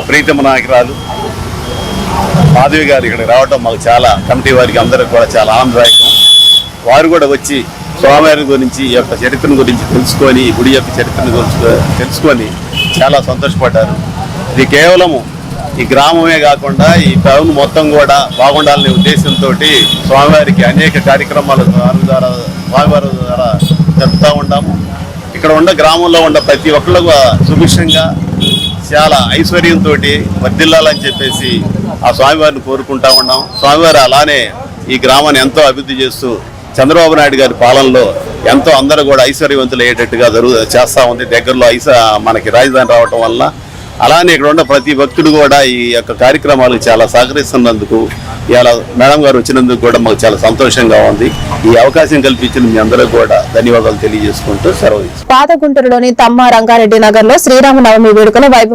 ప్రీతమ నాయకురాలు మాధవి గారు ఇక్కడ రావడం మాకు చాలా, కమిటీ వారికి అందరికి కూడా చాలా ఆనందదాయకం. వారు కూడా వచ్చి స్వామివారి గురించి, ఈ యొక్క చరిత్రను గురించి తెలుసుకొని, ఈ గుడి యొక్క చరిత్రను గురించి తెలుసుకొని చాలా సంతోషపడ్డారు. ఇది కేవలము ఈ గ్రామమే కాకుండా ఈ టౌన్ మొత్తం కూడా బాగుండాలనే ఉద్దేశంతో స్వామివారికి అనేక కార్యక్రమాల స్వామివారి ద్వారా జరుపుతూ ఉంటాము. ఇక్కడ ఉన్న గ్రామంలో ఉన్న ప్రతి ఒక్కళ్ళు సుభిక్షంగా చాలా ఐశ్వర్యంతో వర్ధిల్లాలని చెప్పేసి ఆ స్వామివారిని కోరుకుంటా ఉన్నాం. స్వామివారు అలానే ఈ గ్రామాన్ని ఎంతో అభివృద్ధి చేస్తూ చంద్రబాబు నాయుడు గారి పాలనలో ఎంతో అందరూ కూడా ఐశ్వర్యవంతులు అయ్యేటట్టుగా చేస్తూ ఉంది. దగ్గరలో మనకి రాజధాని రావటం వల్ల అలానే ఇక్కడ ఉన్న ప్రతి భక్తుడు కూడా ఈ యొక్క కార్యక్రమాలకు చాలా సహకరిస్తున్నందుకు, ఇలా మేడం గారు వచ్చినందుకు కూడా మాకు చాలా సంతోషంగా ఉంది. ఈ అవకాశం కల్పించిన మీ అందరూ కూడా ధన్యవాదాలు తెలియజేసుకుంటూ సెలవు. పాత గుంటూరులోని తమ్మ రంగారెడ్డి నగర్ లో శ్రీరామనవమి వేడుకలు